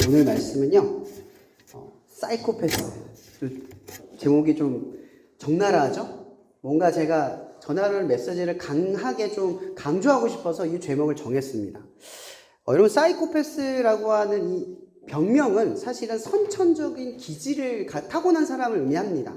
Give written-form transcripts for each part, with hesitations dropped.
오늘 말씀은요, 사이코패스. 제목이 좀 적나라하죠? 뭔가 제가 전하는 메시지를 강하게 좀 강조하고 싶어서 이 제목을 정했습니다. 여러분, 사이코패스라고 하는 이 병명은 사실은 선천적인 기질을 타고난 사람을 의미합니다.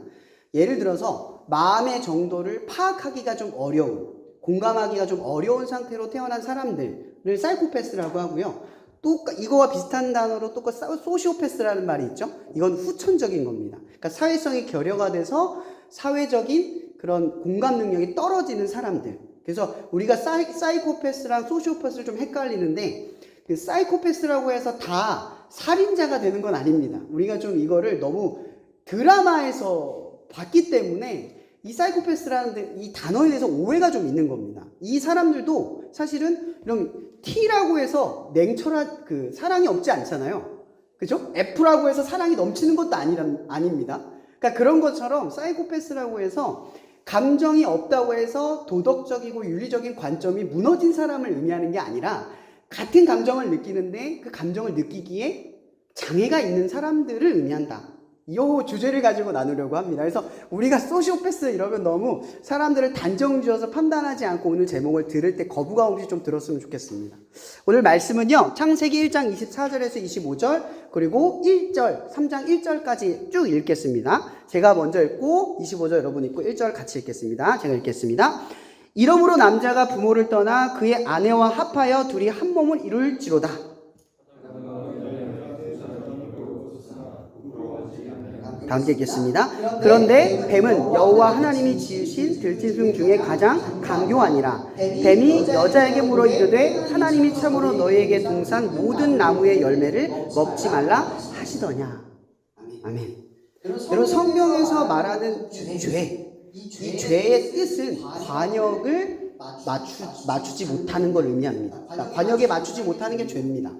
예를 들어서 마음의 정도를 파악하기가 좀 어려운, 공감하기가 좀 어려운 상태로 태어난 사람들을 사이코패스라고 하고요. 또 이거와 비슷한 단어로 또 소시오패스라는 말이 있죠. 이건 후천적인 겁니다. 그러니까 사회성이 결여가 돼서 사회적인 그런 공감 능력이 떨어지는 사람들. 그래서 우리가 사이코패스랑 소시오패스를 좀 헷갈리는데, 그 사이코패스라고 해서 다 살인자가 되는 건 아닙니다. 우리가 좀 이거를 너무 드라마에서 봤기 때문에 이 사이코패스라는 이 단어에 대해서 오해가 좀 있는 겁니다. 이 사람들도 사실은 이런 T라고 해서 냉철한 사랑이 없지 않잖아요. 그죠? F라고 해서 사랑이 넘치는 것도 아닙니다. 그러니까 그런 것처럼 사이코패스라고 해서 감정이 없다고 해서 도덕적이고 윤리적인 관점이 무너진 사람을 의미하는 게 아니라 같은 감정을 느끼는데 그 감정을 느끼기에 장애가 있는 사람들을 의미한다. 이 주제를 가지고 나누려고 합니다. 그래서 우리가 소시오패스 이러면 너무 사람들을 단정 지어서 판단하지 않고 오늘 제목을 들을 때 거부감 없이 좀 들었으면 좋겠습니다. 오늘 말씀은요, 창세기 1장 24절에서 25절, 그리고 1절, 3장 1절까지 쭉 읽겠습니다. 제가 먼저 읽고 25절 여러분 읽고 1절 같이 읽겠습니다. 제가 읽겠습니다. 이러므로 남자가 부모를 떠나 그의 아내와 합하여 둘이 한 몸을 이룰지로다. 다 함께 읽겠습니다. 그런데 뱀은 여호와 하나님이 지으신 들짐승 중에 가장 강교하니라. 뱀이 여자에게 물어 이르되 하나님이 참으로 너희에게 동산 모든 나무의 열매를 먹지 말라 하시더냐. 아멘. 여러분, 성경에서 말하는 죄, 이 죄의 뜻은 관역을 맞추지 못하는 걸 의미합니다. 그러니까 관역에 맞추지 못하는 게 죄입니다.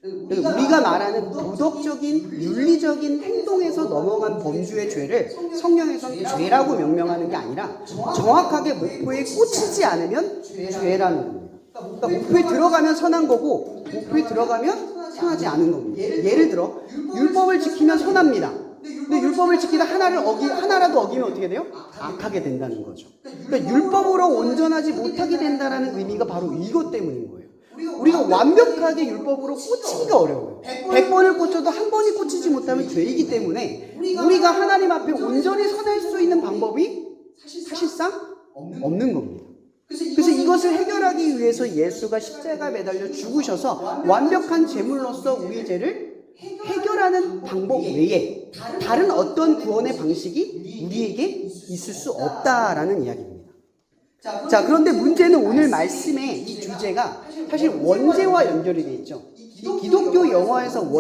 우리가 말하는 도덕적인 윤리적인 행동에서 넘어간 범주의 죄를 성경에서는 죄라고 명명하는 게 아니라 정확하게 목표에 꽂히지 않으면 죄라는 겁니다. 그러니까 목표에 들어가면 선한 거고 목표에 들어가면 선하지 않은 겁니다. 예를 들어 율법을 지키면 선합니다. 근데 율법을 지키다 하나라도 어기면 어떻게 돼요? 악하게 된다는 거죠. 그러니까 율법으로 온전하지 못하게 된다는 의미가 바로 이것 때문인 거예요. 우리가 완벽하게 율법으로 꽂히기가 어려워요. 100번을 꽂혀도 한 번이 꽂히지 못하면 죄이기 때문에 우리가 하나님 앞에 온전히 선할 수 있는 방법이 사실상 없는 겁니다. 그래서 이것을 해결하기 위해서 예수가 십자가에 매달려 죽으셔서 완벽한 제물로서 우리의 죄를 해결하는 방법 외에 다른 어떤 구원의 방식이 우리에게 있을 수 없다라는 이야기입니다. 자, 그런데 문제는 오늘 말씀의 이 주제가 사실 원죄와 연결이 되어 있죠. 기독교 영어에서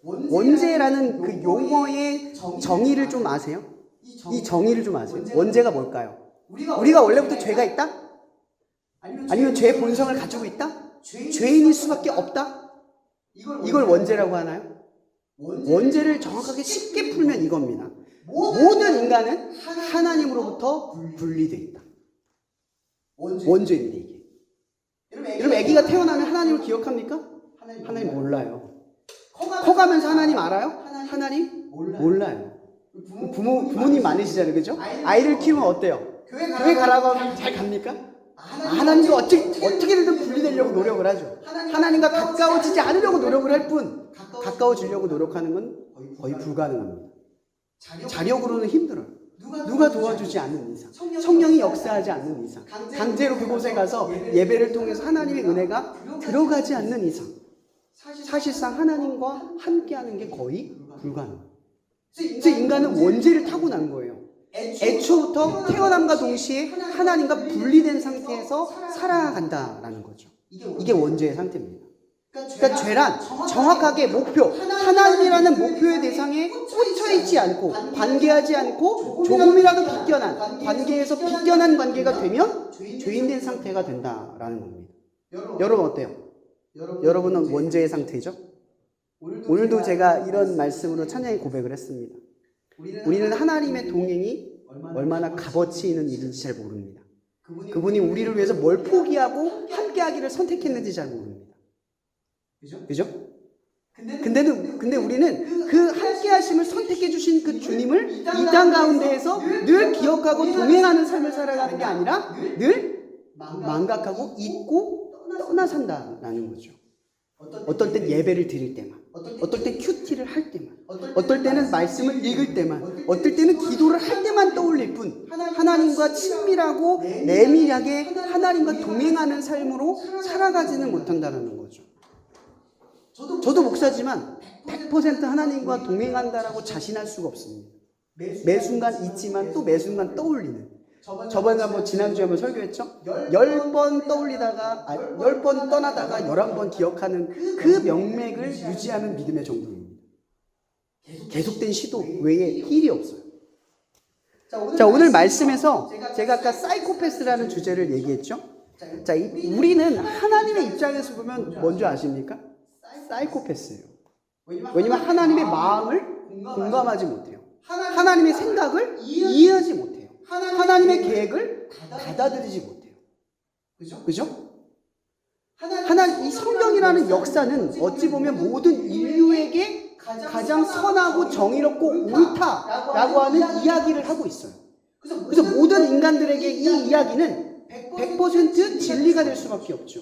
원죄라는 그 용어의 정의를 좀 아세요? 이 정의를 좀 아세요? 원죄가 뭘까요? 우리가 원래부터 죄가 있다? 아니면 죄의 본성을 가지고 있다? 죄인일 수밖에 없다? 이걸 원죄라고 하나요? 원죄를 정확하게 쉽게 풀면 이겁니다. 모든 인간은 하나님으로부터 분리되어 있다. 원죄인데 이게. 여러분, 아기가 태어나면 하나님을 기억합니까? 하나님 몰라요. 커가면서 하나님 알아요? 하나님 몰라요. 부모님 많으시잖아요, 그죠? 아이를 키우면 어때요? 교회 가라고 하면 잘 갑니까? 하나님과 어떻게든 분리되려고 노력을 하죠. 하나님과 가까워지지 않으려고 노력을 할 뿐, 가까워지려고 노력하는 건 거의 불가능합니다. 자력으로는 힘들어요. 누가 도와주지 않는 이상, 성령이 역사하지 않는 이상, 강제로 그곳에 가서 예배를 통해서 하나님의 은혜가 들어가지 않는 이상, 사실상 하나님과 함께하는 게 거의 불가능해요. 그래서 인간은 원죄를 타고난 거예요. 애초부터 태어남과 동시에 하나님과 분리된 상태에서 살아간다라는 거죠. 이게 원죄의 상태입니다. 그러니까 죄란 정확하게 하나님이라는 목표의 대상에 꽂혀있지 않고 관계하지 않고 조금이라도 관계에서 비껴난 관계가 되면 죄인된 상태가 된다라는 겁니다. 여러분 어때요? 여러분은 원죄의 상태죠? 오늘도 제가 이런 말씀으로 찬양의 고백을 했습니다. 우리는 하나님의 동행이 얼마나 값어치 있는 일인지 잘 모릅니다. 그분이 우리를 위해서 뭘 포기하고 함께하기를 선택했는지 잘 모릅니다. 그죠? 근데 우리는 그 함께 하심을 선택해 주신 그 주님을 이 땅 가운데에서 늘 기억하고 동행하는 삶을 살아가는 게 아니라 늘 망각하고 잊고 떠나 산다라는 거죠. 어떨 땐 예배를 드릴 때만, 어떨 땐 큐티를 할 때만, 어떨 때는 말씀을 읽을 때만, 어떨 때는 기도를 할 때만 떠올릴 뿐 하나님과 친밀하고 내밀하게 하나님과 동행하는 삶으로 살아가지는 못한다는 거죠. 저도 목사지만 100% 하나님과 동행한다라고 자신할 수가 없습니다. 매 순간 잊지만 또 매 순간 떠올리는. 저번에 지난주에 한번 설교했죠? 10번 떠올리다가, 10번 떠나다가 11번 기억하는 그 명맥을 유지하는 믿음의 정도입니다. 계속된 시도 외에 힐이 없어요. 자, 오늘 말씀에서 제가 아까 사이코패스라는 주제를 얘기했죠? 자, 우리는 하나님의 입장에서 보면 뭔지 아십니까? 사이코패스예요. 왜냐면 하나님의 마음을 공감하지 못해요. 하나님의 생각을 이해하지 못해요. 하나님의 계획을 받아들이지 못해요. 그죠? 이 성경이라는 역사는 어찌 보면 모든 인류에게 가장 선하고 정의롭고 옳다라고 하는 이야기를 하고 있어요. 그래서 모든 인간들에게 이 이야기는 100% 진리가 될 수밖에 없죠.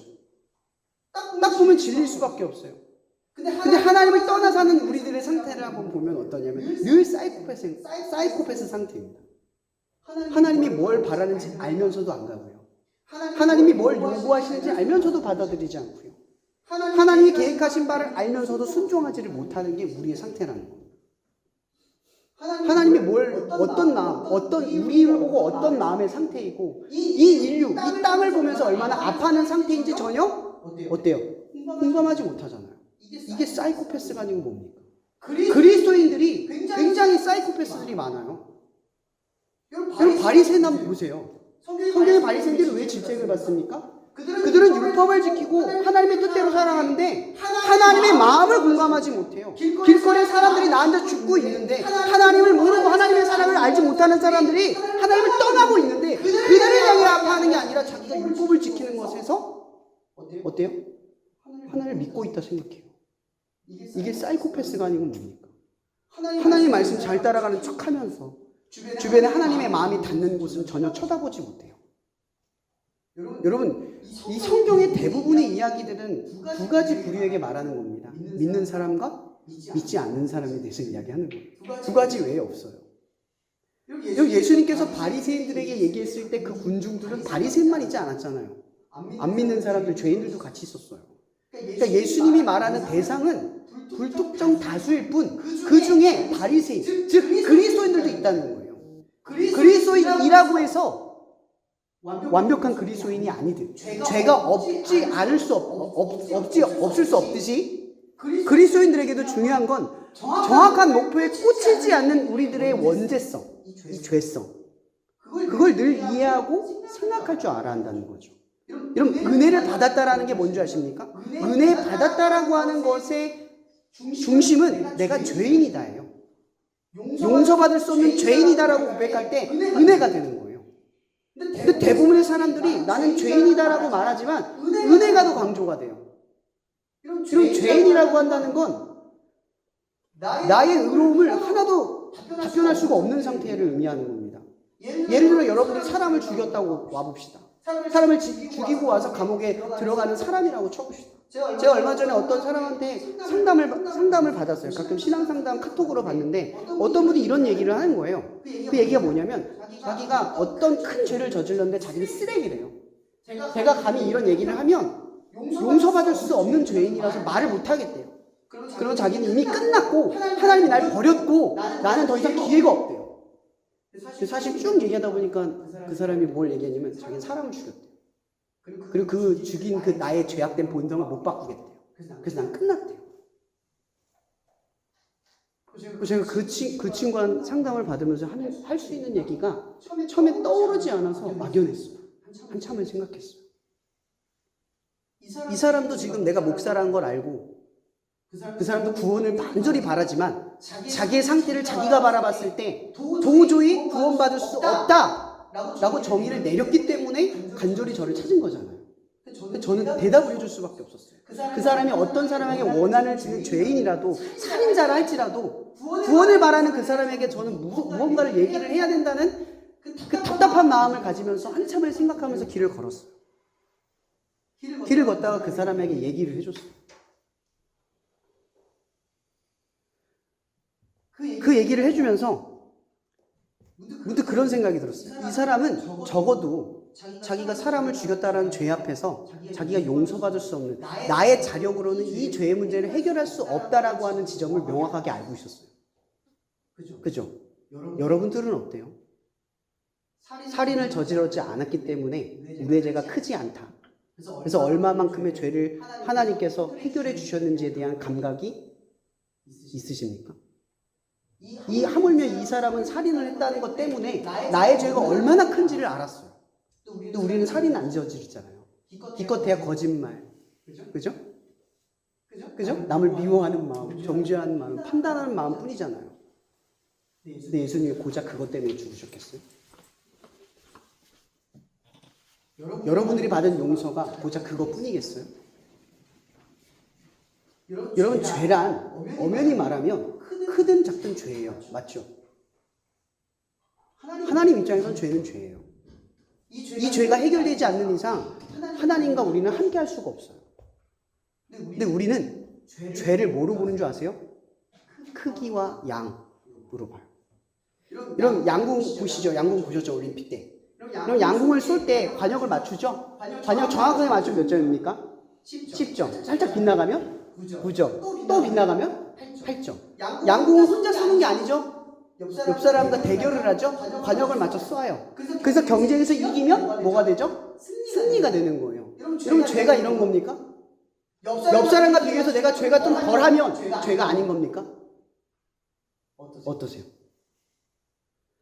딱 보면 진리일 수밖에 없어요. 근데 하나님을 떠나 사는 우리들의 상태를 한번 보면 어떠냐면 늘 사이코패스 상태입니다. 하나님이 뭘 바라는지 알면서도 안 가고요. 하나님이 뭘 요구하시는지 알면서도 받아들이지 않고요. 하나님이 계획하신 바를 알면서도 순종하지를 못하는 게 우리의 상태라는 겁니다. 하나님이 우리를 보고 어떤 마음의 상태이고 이 인류, 이 땅을 보면서 얼마나 아파하는 상태인지 전혀 어때요? 공감하지 못하잖아요. 이게 사이코패스가 아니고 뭡니까? 그리스도인들이 굉장히 사이코패스들이 많아요. 여러분 바리새인 한번 보세요. 성경의 바리새인들이 왜 질책을 받습니까? 그들은 율법을 지키고 하나님의 뜻대로 살아가는데 하나님의 마음을 공감하지 못해요. 길거리에 사람들이 나앉아 죽고 있는데 하나님을 모르고 하나님의 사랑을 알지 못하는 사람들이 하나님을 떠나고 있는데 그들을 향해 아파하는 게 아니라 자기가 율법을 지키는 것에서 어때요? 하나님을 믿고 있다 생각해요. 이게 사이코패스가 아니고 뭡니까? 하나님 말씀 잘 따라가는 척하면서 주변에 하나님의 마음이 닿는 곳은 전혀 쳐다보지 못해요. 여러분, 이 성경의 대부분의 이야기들은 두 가지 부류에게 말하는 겁니다. 믿는 사람과 믿지 않는 사람에 대해서 이야기하는 거예요. 두 가지 외에 없어요. 여기 예수님께서 바리새인들에게 얘기했을 때 그 군중들은 바리새인만 있지 않았잖아요. 안 믿는 사람들, 죄인들도 같이 있었어요. 그러니까 예수님이 말하는 대상은 불특정 다수일 뿐 그 중에 바리새인, 즉 그리스도인들도 있다는 거예요. 그리스도인이라고 해서 완벽한 그리스도인이 아니듯 죄가 없을 수 없듯이 그리스도인들에게도 중요한 건 정확한 목표에 꽂히지 않는 우리들의 원죄성, 이 죄성, 그걸 늘 이해하고 생각할 줄 알아야 한다는 거죠. 여러분, 은혜를 받았다라는 게 뭔지 아십니까? 은혜 받았다라고 하는 것의 중심은 내가 죄인이다예요. 용서받을 수 없는 죄인이다라고 고백할 때 은혜가 되는 거예요. 근데 대부분의 사람들이 나는 죄인이다라고 말하지만 은혜가 더 강조가 돼요. 그럼 죄인이라고 한다는 건 나의 의로움을 하나도 답변할 수가 없는 상태를 의미하는 겁니다. 예를 들어 여러분이 사람을 죽였다고 와봅시다. 사람을 죽이고 와서 감옥에 들어가는 사람이라고 쳐봅시다. 제가 얼마 전에 어떤 사람한테 상담을 받았어요. 가끔 신앙 상담 카톡으로 받는데 어떤 분이 이런 얘기를 하는 거예요. 그 얘기가 뭐냐면 자기가 어떤 큰 죄를 저질렀는데 자기는 쓰레기래요. 제가 감히 이런 얘기를 하면 용서받을 수 없는 죄인이라서 말을 못하겠대요. 그리고 자기는 이미 끝났고 하나님이 날 버렸고 나는 더 이상 기회가 없대요. 사실 쭉 얘기하다 보니까 그 사람이 뭘 얘기했냐면 자기는 사람을 죽였대요. 그리고 그 죽인 그 나의 죄악된 본성을 못 바꾸겠대요. 그래서 난 끝났대요. 제가 그 친구한 상담을 받으면서 할 수 있는 얘기가 처음에 떠오르지 않아서 막연했어요. 한참을 생각했어요. 이 사람도 지금 내가 목사라는 걸 알고 그 사람도 구원을 간절히 바라지만 자기의 상태를 자기가 바라봤을 때 도저히 구원받을 수 없다라고 정의를 내렸기 때문에 간절히 저를 찾은 거잖아요. 근데 저는 대답을 해줄 수밖에 없었어요. 그 사람이 어떤 사람에게 원한을 지는 죄인이라도 살인자라 할지라도 구원을 바라는 그 사람에게 저는 무언가를 얘기를 해야 된다는 그 답답한 마음을 가지면서 한참을 생각하면서 길을 걸었어요. 길을 걷다가 그 사람에게 얘기를 해줬어요. 그 얘기를 해주면서 문득 그런 생각이 들었어요. 이 사람은 적어도 자기가 사람을 죽였다라는 죄 앞에서 자기가 용서받을 수 없는, 나의 자력으로는 이 죄의 문제를 해결할 수 없다라고 하는 지점을 명확하게 알고 있었어요. 그죠? 여러분들은 어때요? 살인을 저지르지 않았기 때문에 우리의 죄가 크지 않다. 그래서 얼마만큼의 죄를 하나님께서 해결해 주셨는지에 대한 감각이 있으십니까? 이 하물며 이 사람은 살인을 했다는 것 때문에 나의 죄가 얼마나 큰지를 알았어요. 또 우리는 살인 안 저지르잖아요. 기껏해야 거짓말, 그죠? 남을 미워하는 마음, 정죄하는 마음, 판단하는 마음 뿐이잖아요. 근데 예수님이 고작 그것 때문에 죽으셨겠어요? 여러분들이 받은 용서가 고작 그것뿐이겠어요? 여러분, 죄란 엄연히 말하면 크든 작든 죄예요. 맞죠? 하나님 입장에선 죄는 죄예요. 이 죄가 해결되지 않는 이상 하나님과 우리는 함께 할 수가 없어요. 근데 우리는 죄를 뭐로 보는 줄 아세요? 크기와 양으로 봐요. 여러분, 양궁 보시죠? 양궁 보셨죠? 올림픽 때. 그럼 양궁을 쏠 때 관역을 맞추죠? 관역 정확하게 맞추면 몇 점입니까? 10점. 살짝 빗나가면 9점. 또 빗나가면 8점. 양궁을 혼자 쏘는 게 아니죠? 옆 사람과 대결을 하죠? 관역을 맞춰 쏴요. 그래서 경쟁에서 이기면 뭐가 되죠? 승리가 되는 거예요. 여러분, 죄가 이런 겁니까? 옆 사람과 비교해서 내가 죄가 좀 덜하면 죄가 아닌 겁니까? 어떠세요?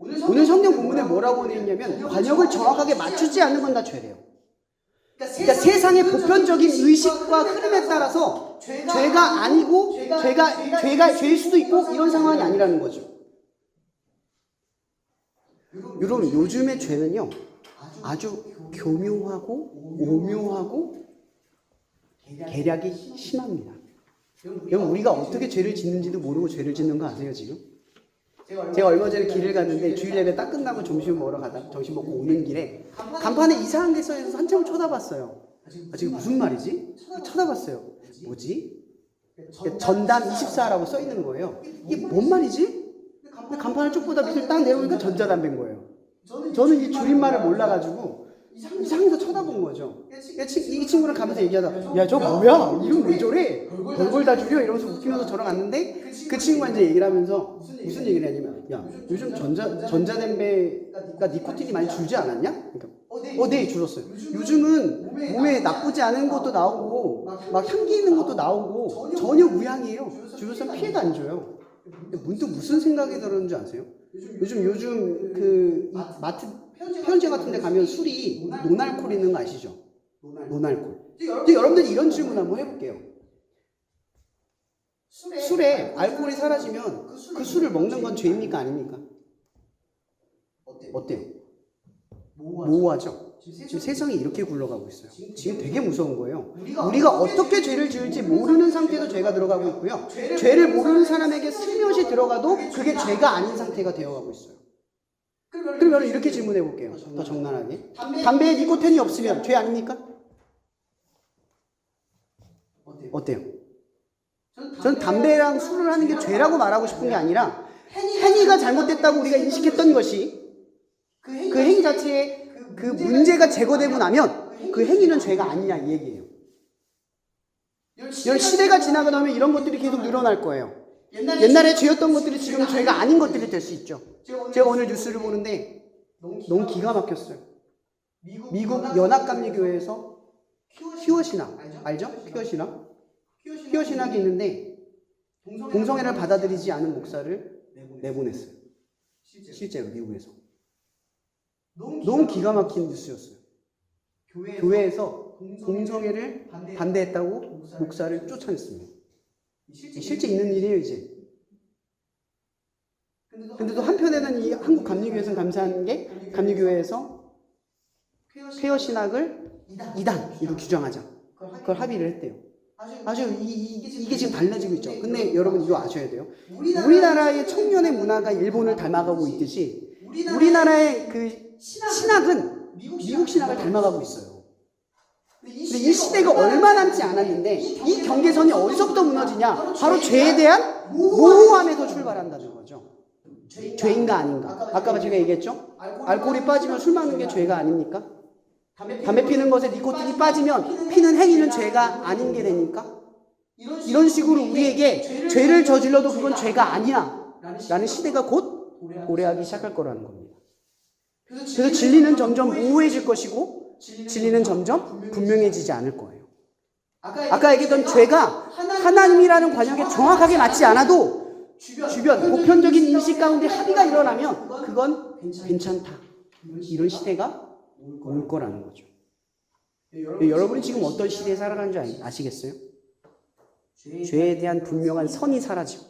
오늘 성경 본문에 뭐라고 되어 있냐면 관역을 정확하게 맞추지 않는 건 다 죄래요. 그러니까 세상의 보편적인 의식과 흐름에 따라서 죄가 아니고 죄가 죄일 수도 있고 이런 상황이 아니라는 거죠. 여러분, 요즘의 죄는요 아주 교묘하고 오묘하고 계략이 심합니다. 여러분, 우리가 어떻게 죄를 짓는지도 모르고 죄를 짓는 거 아세요 지금? 제가 얼마 전에 길을 갔는데 주일 예배 딱 끝나고 점심을 먹으러 가다 점심 먹고 오는 길에 간판에 이상한 게 써있어서 한참 쳐다봤어요. 지금 무슨 말이지? 쳐다봤어요. 뭐지? 전담 24라고 써있는 거예요. 이게 뭔 말이지? 간판을 쭉 보다 밑을 딱 내려오니까 전자담배인 거예요. 저는 이 줄임말을 몰라가지고 이상해서 쳐다본 거죠. 이 친구랑 가면서 얘기하다, 야, 저 뭐야? 이름 왜 저래? 벌벌 다 줄여? 이러면서 웃기면서 저랑 갔는데 그 친구가 이제 얘기를 하면서 무슨 얘기를 하냐면, 야, 요즘 전자담배가 니코틴이 많이 줄지 않았냐? 그러니까, 네, 줄었어요. 요즘은 몸에 나쁘지 않은 것도 나오고 막 향기 있는 것도 나오고 전혀 무향이에요. 줄여서 피해도 안 줘요. 문득 무슨 생각이 들었는지 아세요? 요즘 그 마트 편의점 같은 데 가면 술이 논알콜 있는 거 아시죠? 논알콜. 근데 여러분들이 이런 질문 한번 해볼게요. 술에 알코올이 사라지면 그 술을 먹는 건 죄입니까? 아닙니까? 어때요? 모호하죠? 지금 세상이 이렇게 굴러가고 있어요. 지금 되게 무서운 거예요. 우리가 어떻게 죄를 지을지 모르는 상태에서 죄가 들어가고 있고요. 죄를 모르는 사람에게 슬며시 들어가도 그게 죄가 아닌 상태가 되어가고 있어요. 그러면 이렇게 질문해 볼게요. 더 적나라하게. 담배에 니코틴이 없으면 죄 아닙니까? 어때요? 저는 담배랑 술을 하는 게 죄라고 말하고 싶은 게 아니라 행위가 잘못됐다고 우리가 인식했던 것이 그 행위 자체에 그 문제가 제거되고 나면 그 행위는 죄가 아니냐 이 얘기예요. 이런 시대가 지나고 나면 이런 것들이 계속 늘어날 거예요. 옛날에 죄였던 것들이 지금 죄가 아닌 것들이 될 수 있죠. 제가 오늘 뉴스를 보는데 너무 기가 막혔어요. 미국 연합감리교회에서 퓨어 신학 알죠? 퓨어 신학? 퓨어 신학이 있는데 동성애를 받아들이지 않은 목사를 내보냈어요. 실제로 미국에서. 너무 기가 막힌 뉴스였어요. 교회에서 동성애를 반대했다고 목사를 쫓아냈습니다. 실제 있는 일이에요, 이제. 근데도 한편에는 이 한국 감리교회에서는 감사한 게 감리교회에서 폐허 신학을 이단 이거 규정하자. 그걸 합의를 했대요. 아주 이게 지금 달라지고 있죠. 근데 여러분 이거 아셔야 돼요. 우리나라의 청년의 문화가 일본을 닮아가고 있듯이 우리나라의 그 신학은 미국 신학을 닮아가고 있어요. 근데 이 시대가 얼마 남지 않았는데 이 경계선이 어디서부터 무너지냐? 바로 죄에 대한 모호함에서 출발한다는 거죠. 죄인가 아닌가? 아까 제가 얘기했죠? 알코올이 빠지면 술 먹는 게 죄가 아닙니까? 담배 피는 것에 니코틴이 빠지면 피는 행위는 죄가 아닌 게 되니까? 이런 식으로 우리에게 죄를 저질러도 그건 죄가 아니야 라는 시대가 곧 도래하기 시작할 거라는 겁니다. 그래서 진리는 점점 모호해질 것이고 진리는 점점 분명해지지 않을 거예요. 아까 얘기했던 죄가 하나님이라는 관역에 정확하게 맞지 않아도 주변 보편적인 인식 가운데 합의가 일어나면 그건 괜찮다. 이런 시대가 올 거라는 거죠. 여러분이 지금 어떤 시대에 살아가는지 아시겠어요? 죄에 대한 분명한 선이 사라지고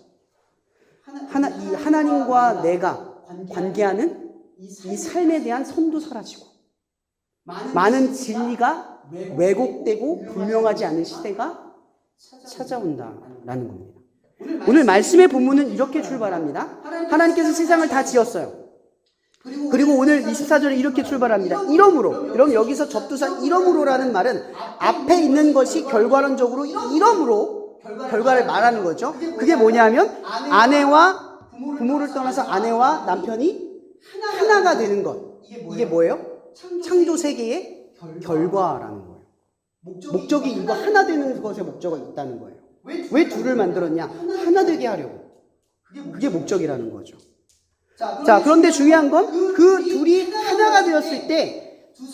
이 하나님과 내가 관계하는 이 삶에 대한 선도 사라지고 많은 진리가 왜곡되고 분명하지 않은 시대가 찾아온다라는 겁니다. 오늘 말씀의 본문은 이렇게 출발합니다. 하나님께서 세상을 다 지었어요. 그리고 오늘 24절에 이렇게 출발합니다. 이러므로. 그럼 여기서 접두사 이러므로라는 말은 앞에 있는 것이 결과론적으로 이러므로 결과를 말하는 거죠. 그게 뭐냐면 아내와 부모를 떠나서 아내와 남편이 하나가 되는 것. 이게 뭐예요? 창조 세계의 결과라는 거예요. 목적이 이거 하나 되는 것에 목적이 있다는 거예요. 왜 둘을 만들었냐? 하나 되게 하려고. 그게 목적이라는 거죠. 자, 그런데 중요한 건 그 둘이 하나가 되었을 때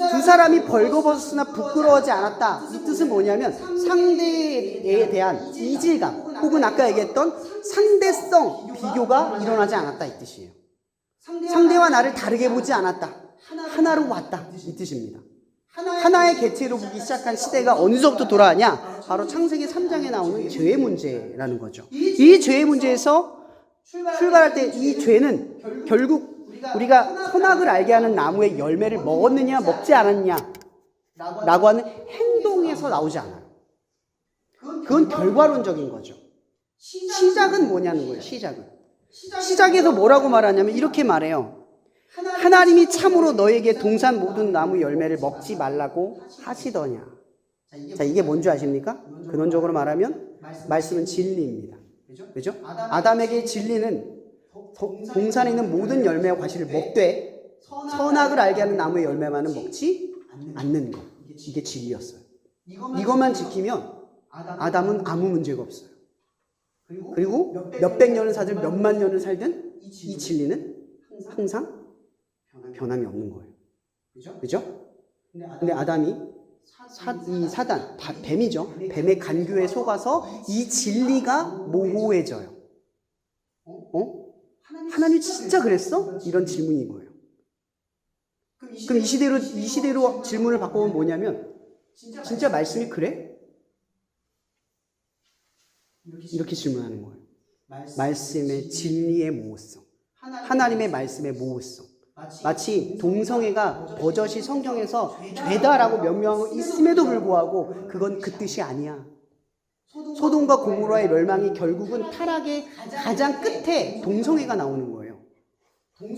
두 사람이 벌거벗었으나 부끄러워하지 않았다. 이 뜻은 뭐냐면 상대에 대한 이질감 혹은 아까 얘기했던 상대성 비교가 일어나지 않았다 이 뜻이에요. 상대와 나를 다르게 보지 않았다. 하나로 왔다 이 뜻입니다. 하나의 개체로 보기 시작한 시대가 어느서부터 돌아가냐? 바로 창세기 3장에 나오는 죄의 문제라는 거죠. 이 죄의 문제에서 출발할 때 이 죄는 결국 우리가 선악을 알게 하는 나무의 열매를 먹었느냐 먹지 않았냐 라고 하는 행동에서 나오지 않아요. 그건 결과론적인 거죠. 시작은 뭐냐는 거예요. 시작에서 뭐라고 말하냐면 이렇게 말해요. 하나님이 참으로 너에게 동산 모든 나무 열매를 먹지 말라고 하시더냐. 자, 이게 뭔지 아십니까? 근원적으로 말하면 말씀은 진리입니다. 그죠? 아담에게 진리는 동산에 있는 모든 열매와 과실을 먹되 선악을 알게 하는 나무의 열매만은 먹지 않는 것. 이게 진리였어요. 이것만 지키면 아담은 아무 문제가 없어요. 그리고 몇백 년을 살든 몇만 년을 살든 이 진리는 항상 변함이 없는 거예요. 그죠? 근데 아담이 이 사단, 뱀이죠. 뱀의 간교에 속아서 이 진리가 모호해져요. 하나님 진짜 그랬어? 이런 질문인 거예요. 그럼 이 시대로 질문을 바꿔보면 뭐냐면 진짜 말씀이 그래? 이렇게 질문하는 거예요. 말씀의 진리의 모호성, 하나님의 말씀의 모호성. 마치 동성애가 버젓이 성경에서 죄다라고 명명하고 있음에도 불구하고 그건 그 뜻이 아니야. 소돔과 고모라의 멸망이 결국은 타락의 가장 끝에 동성애가 나오는 거예요.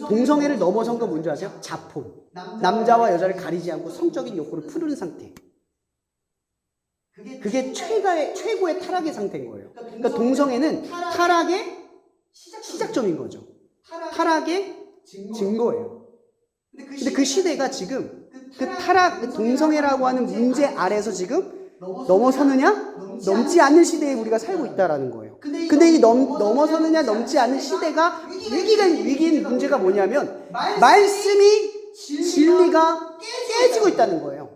동성애를 넘어선 건 뭔지 아세요? 자폰. 남자와 여자를 가리지 않고 성적인 욕구를 푸르는 상태. 그게 최고의 타락의 상태인 거예요. 그러니까 동성애는 타락의 시작점인 거죠. 타락의 증거예요. 근데 그 시대가 지금 그 타락, 동성애라고 하는 문제 아래에서 지금 넘어서느냐? 넘지 않는 시대에 우리가 살고 있다라는 거예요. 근데 이 넘어서느냐 넘지 않는 시대가 위기인 문제가 뭐냐면 말씀이 진리가 깨지고 있다는 거예요.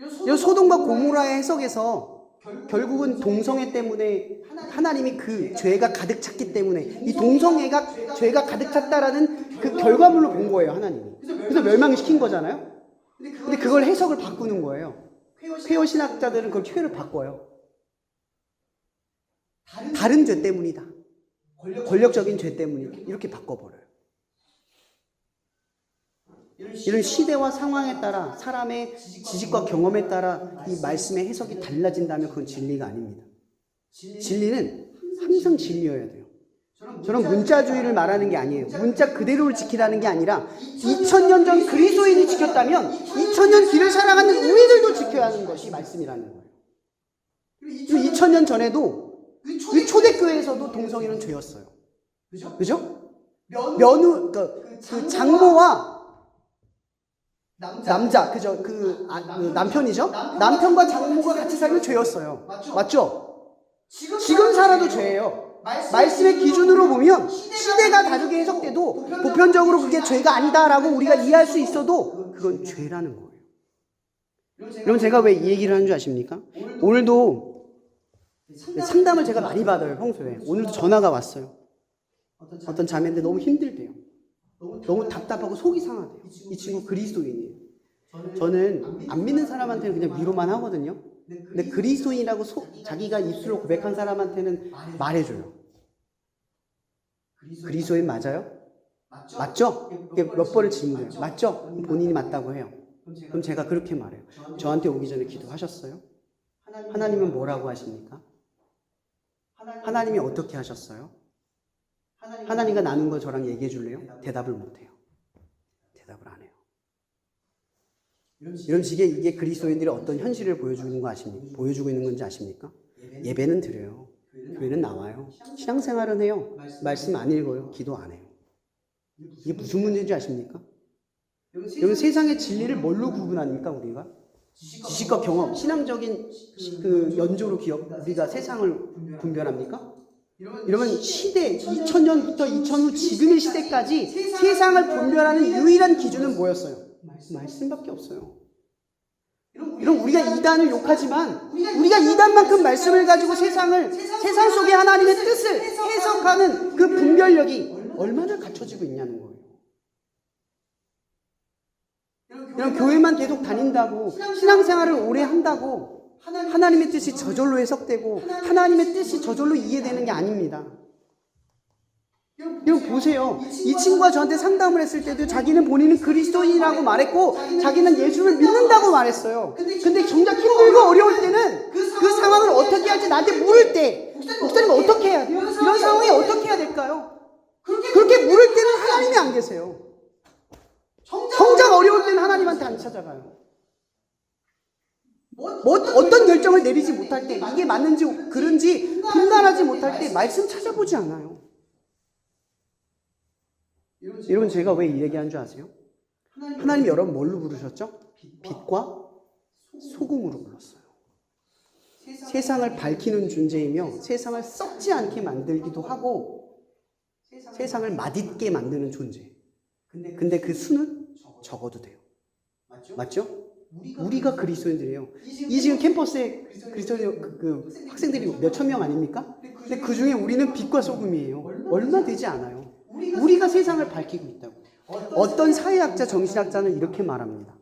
이 소돔과 고모라의 해석에서 결국은 동성애 때문에 하나님이 그 죄가 가득 찼기 때문에 이 동성애가 죄가 가득 찼다라는 그 결과물로 본 거예요, 하나님이. 그래서 멸망시킨 거잖아요. 근데 그걸 해석을 바꾸는 거예요. 쾌어 신학자들은 그걸 쾌를 바꿔요. 다른 죄 때문이다. 권력적인 죄 때문이다. 이렇게 바꿔버려요. 이런 시대와 상황에 따라 사람의 지식과 경험에 따라 이 말씀의 해석이 달라진다면 그건 진리가 아닙니다. 진리는 항상 진리여야 돼요. 저는 문자주의를 말하는 게 아니에요. 문자 그대로를 지키라는 게 아니라 2000년 전 그리스도인이 지켰다면 2000년 뒤를 살아가는 우리들도 지켜야 하는 것이 말씀이라는 거예요. 2000년 전에도 그 초대교회에서도 동성애는 죄였어요. 그죠? 면후, 그 장모와 남자, 그죠? 그 남편이죠? 남편과 장모가 같이 살면 죄였어요. 맞죠? 지금 살아도 죄예요. 말씀의 기준으로 보면 시대가 다르게 해석돼도 보편적으로 그게 죄가 아니다라고 우리가 이해할 수 있어도 그건 죄라는 거예요. 여러분 제가 왜 이 얘기를 하는 줄 아십니까? 오늘도 상담을 제가 많이 받아요. 평소에. 오늘도 전화가 왔어요. 어떤 자매인데 너무 힘들대요. 너무 답답하고 속이 상하대요. 이 친구 그리스도인이에요. 저는 안 믿는 사람한테는 그냥 위로만 하거든요. 근데 그리스도인이라고 자기가 입술로 고백한 사람한테는 말해줘요. 그리스도인 맞아요? 맞죠? 몇 번을 질문해요. 맞죠? 본인이 맞다고 해요. 그럼 제가 그렇게 말해요. 저한테 오기 전에 기도하셨어요? 하나님은 뭐라고 하십니까? 하나님이 어떻게 하셨어요? 하나님과 나눈 거 저랑 얘기해 줄래요? 대답을 못해요. 대답을 안 해요. 이런 식의 이게 그리스도인들이 어떤 현실을 보여주는 거 아십니까? 보여주고 있는 건지 아십니까? 예배는 드려요. 교회는 나와요. 신앙생활은 해요. 말씀 안 읽어요. 기도 안 해요. 이게 무슨 문제인지 아십니까? 여러분 세상의 진리를 뭘로 구분합니까 우리가? 지식과 경험, 신앙적인 그 연조로 우리가 세상을 분별합니까? 이러면 시대, 2000년부터 2000후 지금의 시대까지 세상을 분별하는 유일한 기준은 뭐였어요? 말씀밖에 없어요. 여러분 우리가 이단을 욕하지만 우리가 이단만큼 말씀을 가지고 세상 속에 하나님의 뜻을 해석하는 그 분별력이 얼마나 갖춰지고 있냐는 거예요. 여러분 교회만 계속 다닌다고 신앙생활을 오래 한다고 하나님의 뜻이 저절로 해석되고 하나님의 뜻이 저절로 이해되는 게 아닙니다. 여러분 보세요. 이 친구가 저한테 상담을 했을 때도 자기는 본인은 그리스도인이라고 말했고 자기는 예수를 믿는다고 말했어요. 근데 정작 힘들고 어려울 때는 그 상황을 어떻게 할지 나한테 물을 때 목사님 어떻게 해야 돼요? 이런 상황에 어떻게 해야 될까요? 그렇게 물을 때는 하나님이 안 계세요. 정작 어려울 때는 하나님한테 안 찾아가요. 어떤 결정을 내리지 못할 때 이게 맞는지 그른지 분간하지 못할 때 말씀 찾아보지 않아요. 여러분 제가 왜 이 얘기하는 줄 아세요? 하나님 여러분 뭘로 부르셨죠? 빛과 소금으로 불렀어요. 세상을 밝히는 존재이며 세상을 썩지 않게 만들기도 하고 세상을 맛있게 만드는 존재. 근데 그 수는 적어도 돼요. 맞죠? 우리가 그리스도인들이에요. 이 지금 캠퍼스에 그리스도인 그 학생들이 몇천 명 아닙니까? 근데 그 중에 우리는 빛과 소금이에요. 얼마 되지 않아요. 우리가 세상을 밝히고 있다고. 어떤 사회학자, 정신학자는 이렇게 말합니다.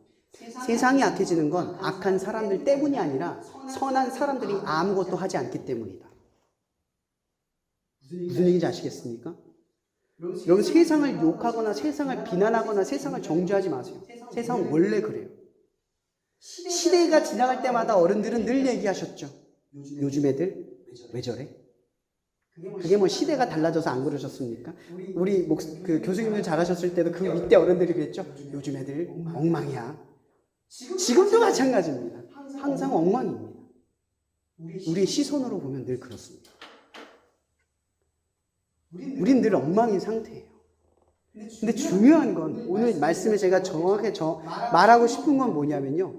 세상이 악해지는 건 악한 사람들 때문이 아니라 선한 사람들이 아무것도 하지 않기 때문이다. 무슨 얘기인지 아시겠습니까? 여러분 세상을 욕하거나 세상을 비난하거나 세상을 정죄하지 마세요. 세상은 원래 그래요. 시대가 지나갈 때마다 어른들은 늘 얘기하셨죠. 요즘 애들 왜 저래? 그게 뭐 시대가 달라져서 안 그러셨습니까? 우리 그 교수님들 잘하셨을 때도 그 밑에 어른들이 그랬죠. 요즘 애들 엉망이야. 지금도 마찬가지입니다. 항상 엉망입니다. 우리의 시선으로 보면 늘 그렇습니다. 우린 늘 엉망인 상태예요. 근데 중요한 건 오늘 말씀에 제가 정확하게 말하고 싶은 건 뭐냐면요.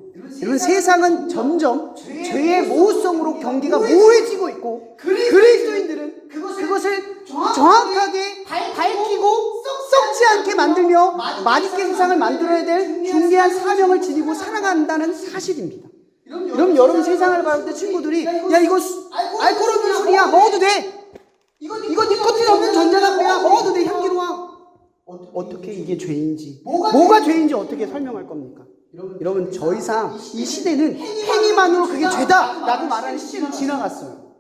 여러분 세상은 점점 죄의 모호성으로 경계가 모호해지고 있고 그리스도인들은 그것을 정확하게 밝히고 썩지 않게 만들며 맛있게 세상을 만들어야 될 중대한 사명을 지니고 살아간다는 사실입니다. 그럼 여러분 세상을 바라볼 때 친구들이 야 이거 알코올 없는 술이야 먹어도 돼. 이거 니코틴 없는 전자담배야 먹어도 돼 향기로워. 어떻게 이게 죄인지 뭐가 죄인지 어떻게 설명할 겁니까? 여러분 더 이상 이 시대는 행위만으로 그게 죄다라고 말하는 시대는 지나갔어요.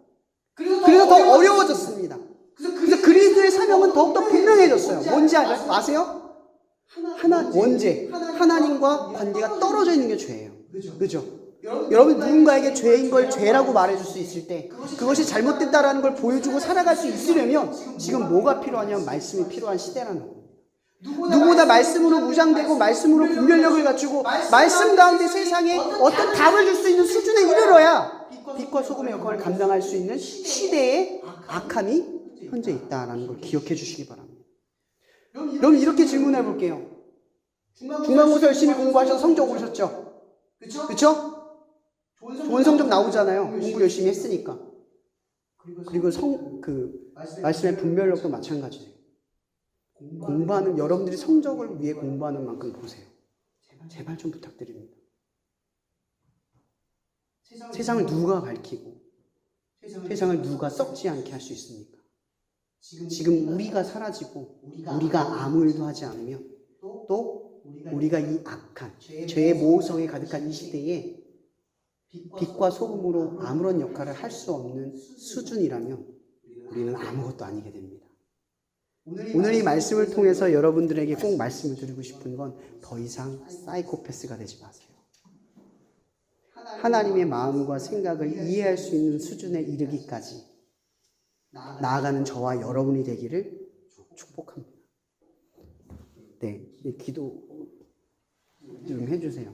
그래서 더 어려워졌습니다. 그래서 그리스도의 사명은 더욱더 분명해졌어요. 뭔지 아세요? 하나 원죄, 하나님과 관계가 떨어져 있는 게 죄예요. 그죠? 여러분 누군가에게 죄인 걸 죄라고 말해줄 수 있을 때 그것이 잘못됐다라는 걸 보여주고 살아갈 수 있으려면 지금 뭐가 필요하냐면 말씀이 필요한 시대라는 거예요. 누구보다 말씀으로 무장되고 말씀으로 분별력을 갖추고 말씀 가운데 세상에 어떤 답을 줄 수 있는 수준에 이르러야 빛과 소금의 역할을 감당할 수 있는 시대에 악함이 현재 있다는 걸 기억해 주시기 바랍니다. 그럼 이렇게 질문해 볼게요. 중간고사 열심히 공부하셔서 성적 오르셨죠? 그쵸? 좋은 성적 나오잖아요. 공부 열심히 했으니까. 그리고 말씀의 분별력도 마찬가지예요. 공부하는 여러분들이 성적을 위해 공부하는 만큼 보세요. 제발 좀 부탁드립니다. 세상을 누가 밝히고 세상을 누가 썩지 않게 할 수 있습니까? 지금 우리가 사라지고 우리가 아무 일도 하지 않으면 또 우리가 이 악한 죄의 모성에 가득한 이 시대에 빛과 소금으로 아무런 역할을 할 수 없는 수준이라면 우리는 아무것도 아니게 됩니다. 오늘 이 말씀을 통해서 여러분들에게 꼭 말씀을 드리고 싶은 건 더 이상 사이코패스가 되지 마세요. 하나님의 마음과 생각을 이해할 수 있는 수준에 이르기까지 나아가는 저와 여러분이 되기를 축복합니다. 네, 기도 좀 해주세요.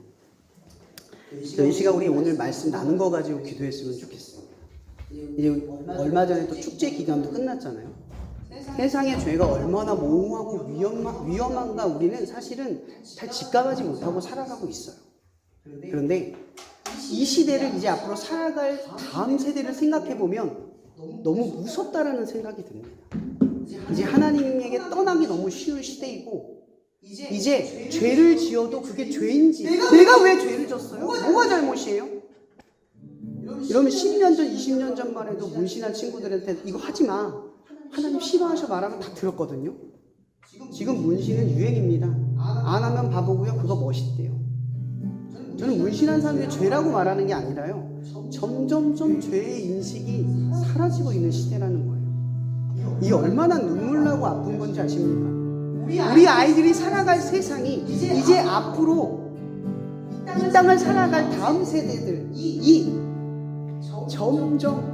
이 시간 우리 오늘 말씀 나눈 거 가지고 기도했으면 좋겠어요. 이제 얼마 전에 또 축제 기간도 끝났잖아요. 세상의 죄가 얼마나 모호하고 위험한가 우리는 사실은 잘 직감하지 못하고 살아가고 있어요. 그런데 이 시대를 이제 앞으로 살아갈 다음 세대를 생각해보면 너무 무섭다라는 생각이 듭니다. 이제 하나님에게 떠나기 너무 쉬운 시대이고 이제 죄를 지어도 그게 죄인지 내가 왜 죄를 졌어요? 뭐가 잘못이에요? 이러면 10년 전, 20년 전만 해도 문신한 친구들한테 이거 하지 마. 하나님 싫어하셔 말하면 다 들었거든요. 지금 문신은 유행입니다. 안 하면 바보고요. 그거 멋있대요. 저는 문신한 사람들이 죄라고 말하는 게 아니라요. 점점점 죄의 인식이 사라지고 있는 시대라는 거예요. 이 얼마나 눈물나고 아픈 건지 아십니까? 우리 아이들이 살아갈 세상이 이제 앞으로 이 땅을 살아갈 다음 세대들이 점점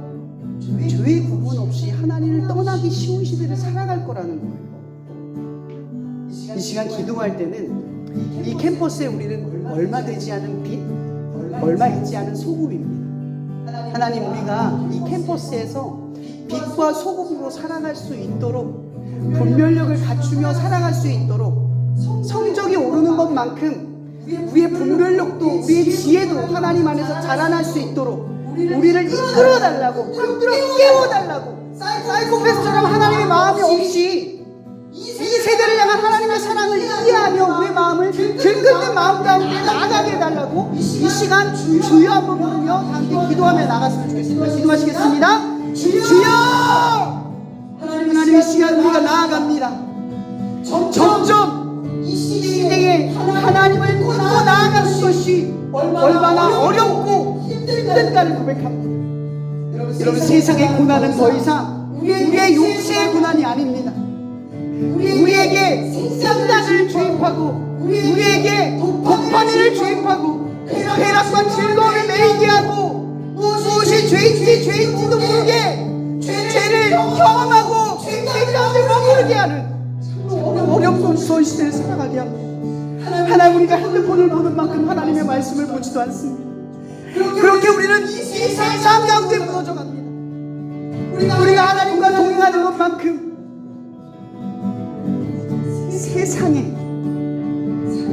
죄의 구분 없이 하나님을 떠나기 쉬운 시대를 살아갈 거라는 거예요. 이 시간 기도할 때는 이 캠퍼스에 우리는 얼마 되지 않은 빛, 얼마 있지 않은 소금입니다. 하나님 우리가 이 캠퍼스에서 빛과 소금으로 살아갈 수 있도록 분별력을 갖추며 살아갈 수 있도록 성적이 오르는 것만큼 우리의 분별력도 우리의 지혜도 하나님 안에서 자라날 수 있도록 우리를 이끌어달라고 흔들어 깨워달라고 사이코패스처럼 하나님의 마음이 없이 이 세대를 향한 하나님의 사랑을 이해하며 우리의 마음을 들끓는 마음 가운데 나아가게 해달라고 이 시간 주여 한번 부르며 함께 기도하며 나갔으면 좋겠습니다. 기도하시겠습니다. 주여! 하나님의 시간 우리가 나아갑니다. 점점 이 시대에 하나님을 믿고 나아가는 것이 얼마나 어렵고 힘들다를 고백합니다. 여러분 세상의 고난은 더 이상 우리의 육체의 고난이 아닙니다. 우리에게 생각을 주입하고 우리에게 도파민을 주입하고 쾌락과 즐거움을 매이게 하고 무엇이 죄인지도 모르게 죄를 경험하고 죄 가운데 머무르게 하는 어렵고 무서운 시대를 살아가게 합니다. 하나님 우리가 핸드폰을 보는 만큼 하나님의 말씀을 보지도 않습니다. 그렇게 우리는 이 세상 가운데 무너져 갑니다. 우리가 하나님과 동행하는 것만큼 세상에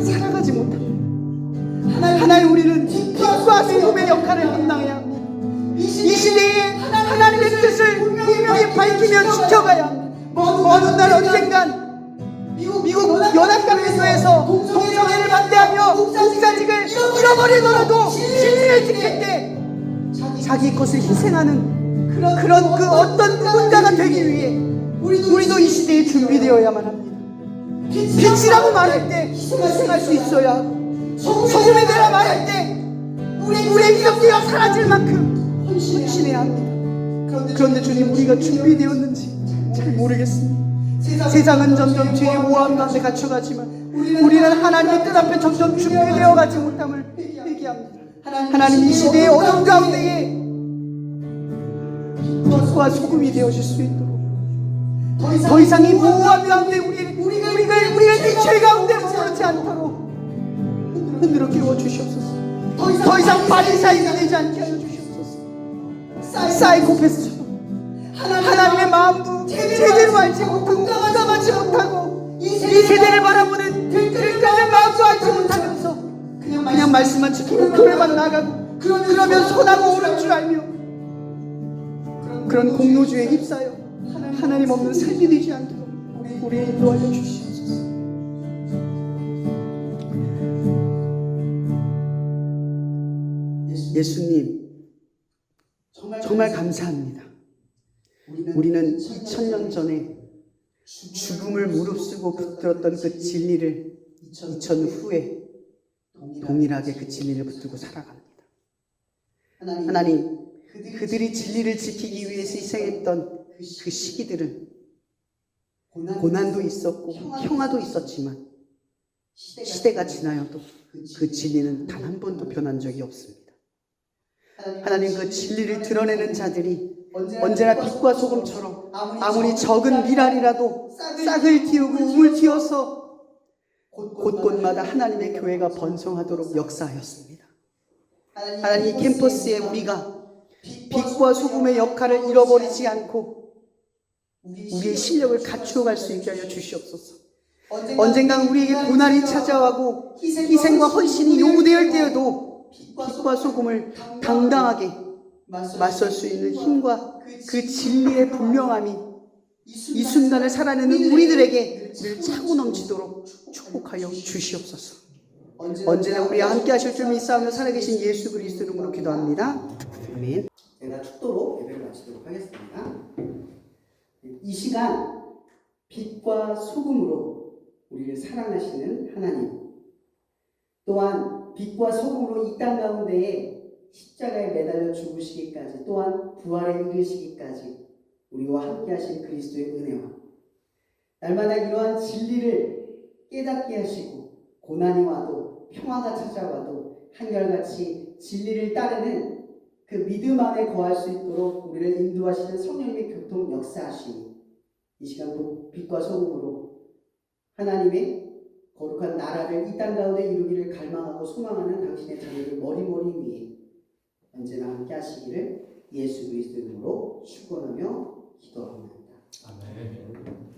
살아가지 못합니다. 하나님 우리는 빛과 소금의 역할을 감당해야 합니다. 이 시대에 하나님의 뜻을 분명히 밝히며 지켜가야 합니다. 어느 날 언젠간 미국 연합강대소에서 동성애를 반대하며 목사직을 잃어버리더라도 진리를 지킬 때 자기 것을 희생하는 그런 그 어떤 누군가가 되기 위해 우리도 이 시대에 준비되어야만 합니다. 빛이라고 말할 때 희생할 수 있어야 하고 소금이 되라 말할 때 우리의 미덕기가 사라질 만큼 헌신해야 합니다. 그런데 주님 우리가 준비되었는지 잘 모르겠습니다. 세상은 점점 죄의 모함 가운데 갇혀가지만 우리는 하나님의 뜻 앞에 점점 준비되어 가지 못함을 회개합니다. 하나님 이 시대의 어둠 가운데에 빛과 소금이 되어질 수 있도록 더 이상 이 모호한 가운데 우리가 이 죄 가운데 머무르지 않도록 흔들어 깨워 주시옵소서. 더 이상 바리사이가 되지 않게 하여 주시옵소서. 사이코패스처럼 하나님의 마음도 제대로 알지 못하고 공감하지 못하고 이 세대를 바라보는 들까는 마음도 알지 못하면서 그냥 말씀만 지키고 교회만 나가고 그러면 선하고 옳은 줄 알며 그런 공로주에 휩싸여 하나님 없는 삶이 되지 않도록 우리의 인도하여 주시옵소서. 예수님 정말 감사합니다. 우리는 2000년 전에 죽음을 무릅쓰고 붙들었던 그 진리를 2000년 후에 동일하게 그 진리를 붙들고 살아갑니다. 하나님, 그들이 진리를 지키기 위해서 희생했던 그 시기들은 고난도 있었고 평화도 있었지만 시대가 지나여도 그 진리는 단 한 번도 변한 적이 없습니다. 하나님, 그 진리를 드러내는 자들이 언제나 빛과 소금처럼 아무리 적은 미랄이라도 싹을 틔우고 우물 틔워서 곳곳마다 하나님의 교회가 번성하도록 역사하였습니다. 하나님, 이 캠퍼스에 우리가 빛과 소금의 역할을 잃어버리지 않고 우리의 실력을 갖추어갈 수 있게 하여 주시옵소서. 언젠가 우리에게 고난이 찾아와고 희생과 헌신이 요구될 때에도 빛과 소금을 당당하게 맞설 수 있는 힘과 그 진리의 분명함이 이 순간을 살아내는 우리들에게 늘 차고 넘치도록 축복하여 주시옵소서. 언제나 우리와 함께 하실 줄 믿사오며 살아계신 예수 그리스도 이름으로 기도합니다. 아멘. 제가 축도로 예배를 마치도록 하겠습니다. 이 시간 빛과 소금으로 우리를 사랑하시는 하나님, 또한 빛과 소금으로 이 땅 가운데에 십자가에 매달려 죽으시기까지 또한 부활에 이르시기까지 우리와 함께 하신 그리스도의 은혜와 날마다 이러한 진리를 깨닫게 하시고 고난이 와도 평화가 찾아와도 한결같이 진리를 따르는 그 믿음 안에 거할 수 있도록 우리를 인도하시는 성령님의 교통 역사하시니 이 시간도 빛과 소금으로 하나님의 거룩한 나라를 이 땅 가운데 이루기를 갈망하고 소망하는 당신의 자녀를 머리머리 위에 언제나 함께 하시기를 예수 그리스도 이름으로 축원하며 기도합니다. 아멘.